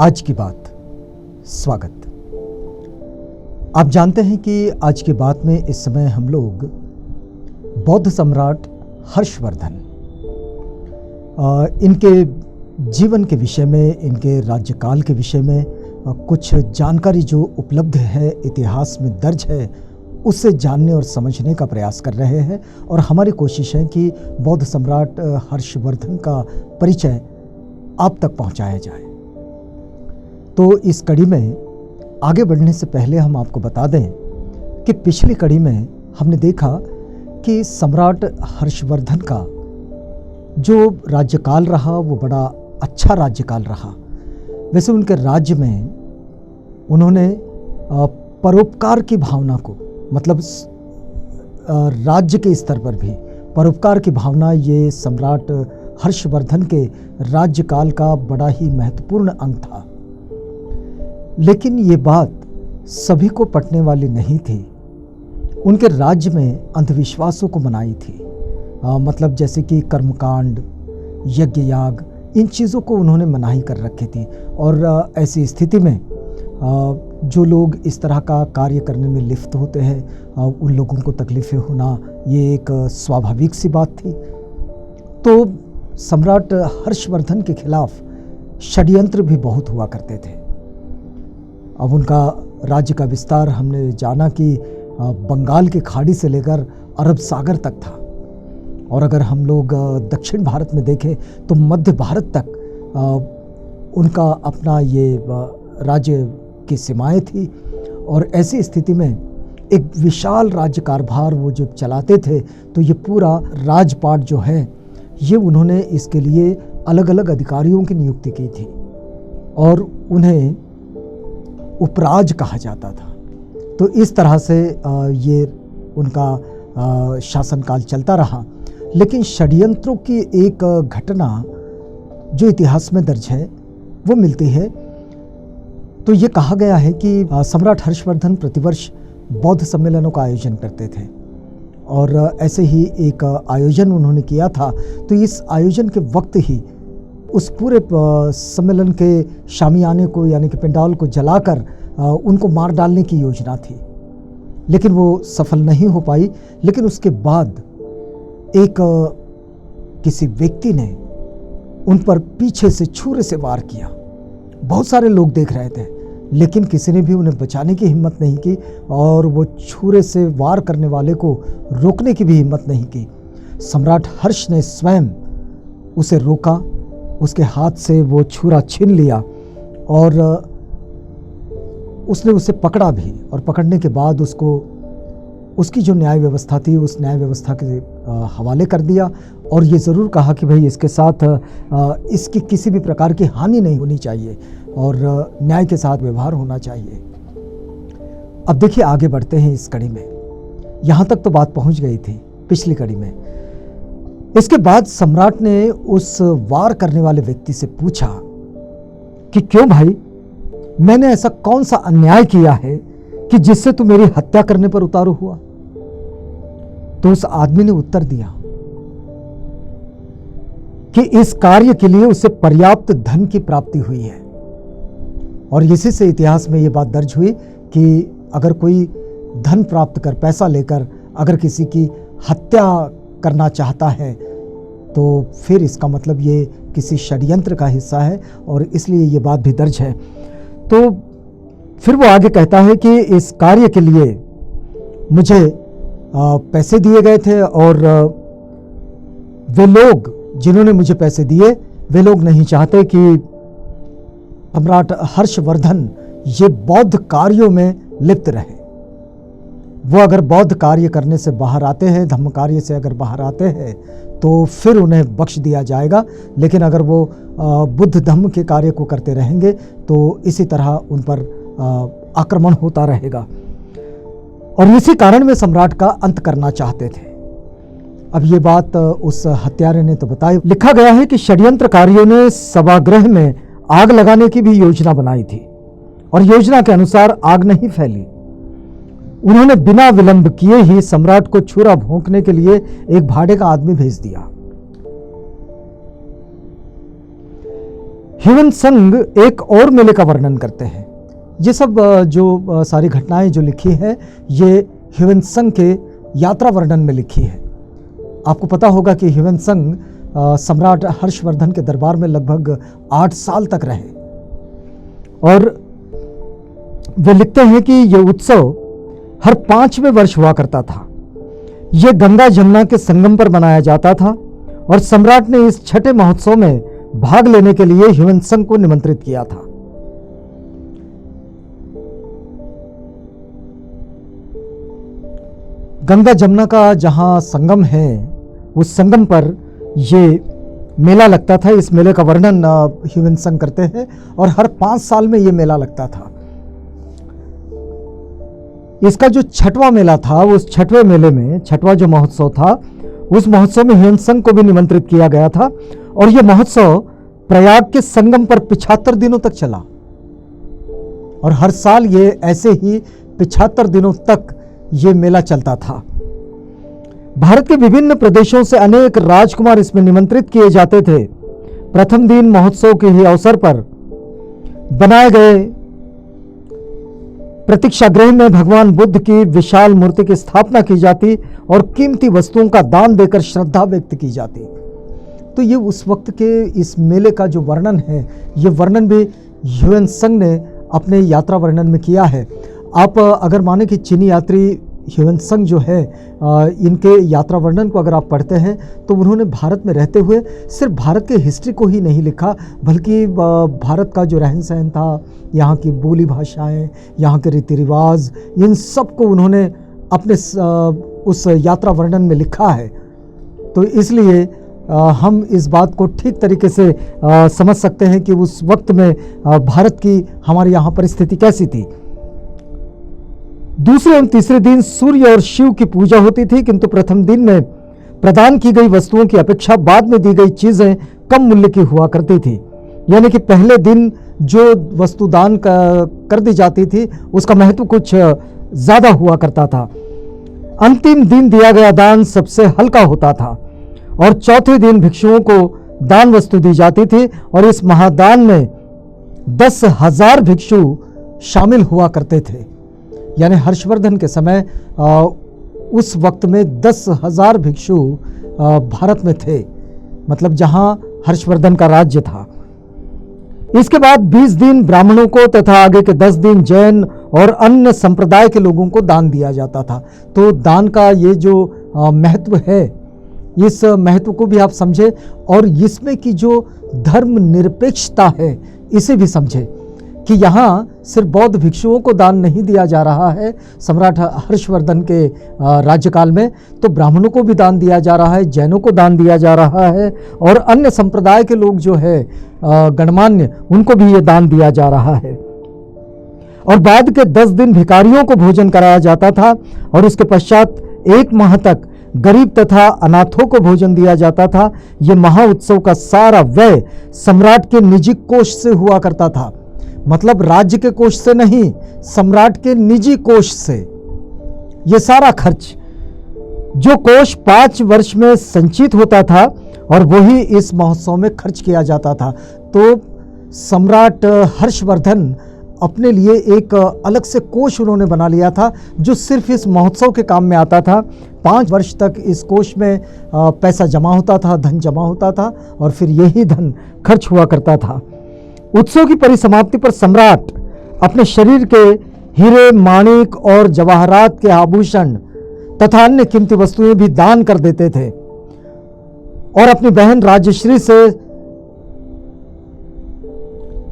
आज की बात। स्वागत। आप जानते हैं कि आज की बात में इस समय हम लोग बौद्ध सम्राट हर्षवर्धन, इनके जीवन के विषय में, इनके राज्यकाल के विषय में कुछ जानकारी जो उपलब्ध है, इतिहास में दर्ज है, उससे जानने और समझने का प्रयास कर रहे हैं। और हमारी कोशिश है कि बौद्ध सम्राट हर्षवर्धन का परिचय आप तक पहुंचाया जाए। तो इस कड़ी में आगे बढ़ने से पहले हम आपको बता दें कि पिछली कड़ी में हमने देखा कि सम्राट हर्षवर्धन का जो राज्यकाल रहा वो बड़ा अच्छा राज्यकाल रहा। वैसे उनके राज्य में उन्होंने परोपकार की भावना को, मतलब राज्य के स्तर पर भी परोपकार की भावना, ये सम्राट हर्षवर्धन के राज्यकाल का बड़ा ही महत्वपूर्ण अंग था। लेकिन ये बात सभी को पटने वाली नहीं थी। उनके राज्य में अंधविश्वासों को मनाई थी, मतलब जैसे कि कर्मकांड, यज्ञ याग, इन चीज़ों को उन्होंने मनाही कर रखी थी। और ऐसी स्थिति में जो लोग इस तरह का कार्य करने में लिप्त होते हैं, उन लोगों को तकलीफ़ें होना ये एक स्वाभाविक सी बात थी। तो सम्राट हर्षवर्धन के खिलाफ षड्यंत्र भी बहुत हुआ करते थे। अब उनका राज्य का विस्तार हमने जाना कि बंगाल की खाड़ी से लेकर अरब सागर तक था। और अगर हम लोग दक्षिण भारत में देखें तो मध्य भारत तक उनका अपना ये राज्य की सीमाएं थी। और ऐसी स्थिति में एक विशाल राज्य कारभार वो जब चलाते थे तो ये पूरा राजपाट जो है ये उन्होंने इसके लिए अलग अलग अधिकारियों की नियुक्ति की थी और उन्हें उपराज कहा जाता था। तो इस तरह से ये उनका शासनकाल चलता रहा। लेकिन षड्यंत्रों की एक घटना जो इतिहास में दर्ज है वो मिलती है। तो ये कहा गया है कि सम्राट हर्षवर्धन प्रतिवर्ष बौद्ध सम्मेलनों का आयोजन करते थे और ऐसे ही एक आयोजन उन्होंने किया था। तो इस आयोजन के वक्त ही उस पूरे सम्मेलन के शामियाने को, यानी कि पंडाल को जलाकर उनको मार डालने की योजना थी, लेकिन वो सफल नहीं हो पाई। लेकिन उसके बाद एक किसी व्यक्ति ने उन पर पीछे से छुरे से वार किया। बहुत सारे लोग देख रहे थे, लेकिन किसी ने भी उन्हें बचाने की हिम्मत नहीं की और वो छुरे से वार करने वाले को रोकने की भी हिम्मत नहीं की। सम्राट हर्ष ने स्वयं उसे रोका, उसके हाथ से वो छुरा छीन लिया और उसने उसे पकड़ा भी। और पकड़ने के बाद उसको उसकी जो न्याय व्यवस्था थी उस न्याय व्यवस्था के हवाले कर दिया और ये ज़रूर कहा कि भाई इसके साथ इसकी किसी भी प्रकार की हानि नहीं होनी चाहिए और न्याय के साथ व्यवहार होना चाहिए। अब देखिए आगे बढ़ते हैं इस कड़ी में। यहाँ तक तो बात पहुँच गई थी पिछली कड़ी में। इसके बाद सम्राट ने उस वार करने वाले व्यक्ति से पूछा कि क्यों भाई, मैंने ऐसा कौन सा अन्याय किया है कि जिससे तू मेरी हत्या करने पर उतारू हुआ। तो उस आदमी ने उत्तर दिया कि इस कार्य के लिए उसे पर्याप्त धन की प्राप्ति हुई है। और इसी से इतिहास में यह बात दर्ज हुई कि अगर कोई धन प्राप्त कर, पैसा लेकर अगर किसी की हत्या करना चाहता है तो फिर इसका मतलब ये किसी षड्यंत्र का हिस्सा है और इसलिए ये बात भी दर्ज है। तो फिर वो आगे कहता है कि इस कार्य के लिए मुझे पैसे दिए गए थे और वे लोग जिन्होंने मुझे पैसे दिए वे लोग नहीं चाहते कि सम्राट हर्षवर्धन ये बौद्ध कार्यों में लिप्त रहे। वो अगर बौद्ध कार्य करने से बाहर आते हैं, धम्म कार्य से अगर बाहर आते हैं तो फिर उन्हें बख्श दिया जाएगा। लेकिन अगर वो बुद्ध धम्म के कार्य को करते रहेंगे तो इसी तरह उन पर आक्रमण होता रहेगा और इसी कारण वे सम्राट का अंत करना चाहते थे। अब ये बात उस हत्यारे ने तो बताई। लिखा गया है कि षड्यंत्रकारियों ने सभागृह में आग लगाने की भी योजना बनाई थी और योजना के अनुसार आग नहीं फैली। उन्होंने बिना विलंब किए ही सम्राट को छुरा भोंकने के लिए एक भाड़े का आदमी भेज दिया। ह्वेनसांग एक और मेले का वर्णन करते हैं। ये सब जो सारी घटनाएं जो लिखी है ये ह्वेनसांग के यात्रा वर्णन में लिखी है। आपको पता होगा कि ह्वेनसांग सम्राट हर्षवर्धन के दरबार में लगभग 8 साल तक रहे और वे लिखते हैं कि यह उत्सव हर 5वें वर्ष हुआ करता था। यह गंगा जमुना के संगम पर मनाया जाता था और सम्राट ने इस छठे महोत्सव में भाग लेने के लिए ह्वेनसांग को निमंत्रित किया था। गंगा जमुना का जहां संगम है उस संगम पर यह मेला लगता था। इस मेले का वर्णन ह्वेनसांग करते हैं और हर 5 साल में यह मेला लगता था। इसका जो छठवां मेला था, उस छठवें मेले में छठवां जो महोत्सव था, उस महोत्सव में ह्वेनसांग को भी निमंत्रित किया गया था और यह महोत्सव प्रयाग के संगम पर 75 दिनों तक चला और हर साल ये ऐसे ही 75 दिनों तक ये मेला चलता था। भारत के विभिन्न प्रदेशों से अनेक राजकुमार इसमें निमंत्रित किए जाते थे। प्रथम दिन महोत्सव के ही अवसर पर बनाए गए प्रतीक्षागृह में भगवान बुद्ध की विशाल मूर्ति की स्थापना की जाती और कीमती वस्तुओं का दान देकर श्रद्धा व्यक्त की जाती। तो ये उस वक्त के इस मेले का जो वर्णन है, ये वर्णन भी ह्वेनसांग ने अपने यात्रा वर्णन में किया है। आप अगर माने कि चीनी यात्री ह्वेनसांग जो है, इनके यात्रा वर्णन को अगर आप पढ़ते हैं तो उन्होंने भारत में रहते हुए सिर्फ भारत के हिस्ट्री को ही नहीं लिखा, बल्कि भारत का जो रहन सहन था, यहाँ की बोली भाषाएं, यहाँ के रीति रिवाज, इन सब को उन्होंने अपने उस यात्रा वर्णन में लिखा है। तो इसलिए हम इस बात को ठीक तरीके से समझ सकते हैं कि उस वक्त में भारत की हमारे यहाँ परिस्थिति कैसी थी। दूसरे एवं तीसरे दिन सूर्य और शिव की पूजा होती थी, किंतु प्रथम दिन में प्रदान की गई वस्तुओं की अपेक्षा बाद में दी गई चीजें कम मूल्य की हुआ करती थी। यानी कि पहले दिन जो वस्तु दान कर दी जाती थी उसका महत्व कुछ ज्यादा हुआ करता था। अंतिम दिन दिया गया दान सबसे हल्का होता था और चौथे दिन भिक्षुओं को दान वस्तु दी जाती थी और इस महादान में 10,000 भिक्षु शामिल हुआ करते थे। यानी हर्षवर्धन के समय उस वक्त में 10,000 भिक्षु भारत में थे, मतलब जहां हर्षवर्धन का राज्य था। इसके बाद 20 दिन ब्राह्मणों को तथा आगे के 10 दिन जैन और अन्य संप्रदाय के लोगों को दान दिया जाता था। तो दान का ये जो महत्व है, इस महत्व को भी आप समझे और इसमें की जो धर्म निरपेक्षता है इसे भी समझे कि यहाँ सिर्फ बौद्ध भिक्षुओं को दान नहीं दिया जा रहा है सम्राट हर्षवर्धन के राज्यकाल में, तो ब्राह्मणों को भी दान दिया जा रहा है, जैनों को दान दिया जा रहा है और अन्य संप्रदाय के लोग जो है गणमान्य, उनको भी ये दान दिया जा रहा है। और बाद के 10 दिन भिखारियों को भोजन कराया जाता था और उसके पश्चात 1 माह तक गरीब तथा अनाथों को भोजन दिया जाता था। यह महाउत्सव का सारा व्यय सम्राट के निजी कोष से हुआ करता था, मतलब राज्य के कोष से नहीं, सम्राट के निजी कोष से। यह सारा खर्च जो कोष 5 वर्ष में संचित होता था और वही इस महोत्सव में खर्च किया जाता था। तो सम्राट हर्षवर्धन अपने लिए एक अलग से कोष उन्होंने बना लिया था जो सिर्फ इस महोत्सव के काम में आता था। 5 वर्ष तक इस कोष में पैसा जमा होता था, धन जमा होता था और फिर यही धन खर्च हुआ करता था। उत्सव की परिसमाप्ति पर सम्राट अपने शरीर के हीरे, माणिक और जवाहरात के आभूषण तथा अन्य कीमती वस्तुएं भी दान कर देते थे और अपनी बहन राजश्री से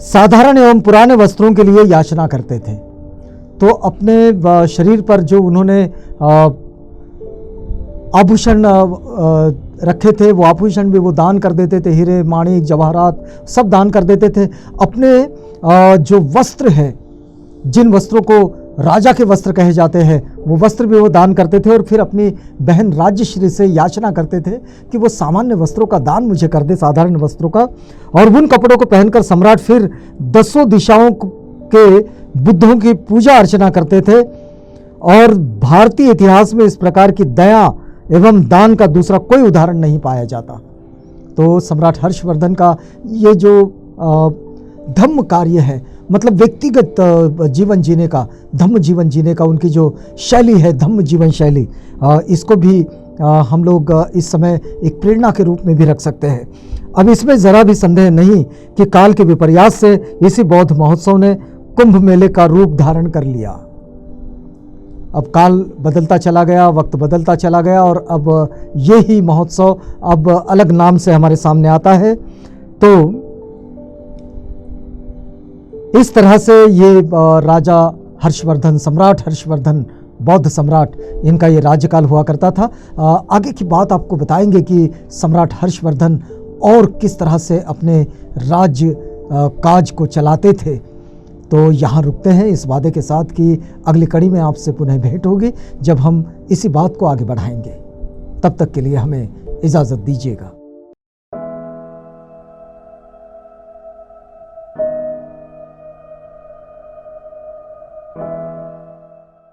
साधारण एवं पुराने वस्त्रों के लिए याचना करते थे। तो अपने शरीर पर जो उन्होंने आभूषण रखे थे, वो आभूषण भी वो दान कर देते थे, हीरे, माणिक, जवाहरात सब दान कर देते थे। अपने जो वस्त्र हैं, जिन वस्त्रों को राजा के वस्त्र कहे जाते हैं, वो वस्त्र भी वो दान करते थे और फिर अपनी बहन राजश्री से याचना करते थे कि वो सामान्य वस्त्रों का दान मुझे कर दे, साधारण वस्त्रों का। और उन कपड़ों को पहनकर सम्राट फिर 10 दिशाओं के बुद्धों की पूजा अर्चना करते थे। और भारतीय इतिहास में इस प्रकार की दया एवं दान का दूसरा कोई उदाहरण नहीं पाया जाता। तो सम्राट हर्षवर्धन का ये जो धम्म कार्य है, मतलब व्यक्तिगत जीवन जीने का, धम्म जीवन जीने का उनकी जो शैली है, धम्म जीवन शैली, इसको भी हम लोग इस समय एक प्रेरणा के रूप में भी रख सकते हैं। अब इसमें ज़रा भी संदेह नहीं कि काल के विपर्यास से इसी बौद्ध महोत्सव ने कुंभ मेले का रूप धारण कर लिया। अब काल बदलता चला गया, वक्त बदलता चला गया और अब ये ही महोत्सव अब अलग नाम से हमारे सामने आता है। तो इस तरह से ये राजा हर्षवर्धन, सम्राट हर्षवर्धन, बौद्ध सम्राट, इनका ये राज्यकाल हुआ करता था। आगे की बात आपको बताएंगे कि सम्राट हर्षवर्धन और किस तरह से अपने राज्य काज को चलाते थे। तो यहाँ रुकते हैं इस वादे के साथ कि अगली कड़ी में आपसे पुनः भेंट होगी जब हम इसी बात को आगे बढ़ाएंगे। तब तक के लिए हमें इजाज़त दीजिएगा।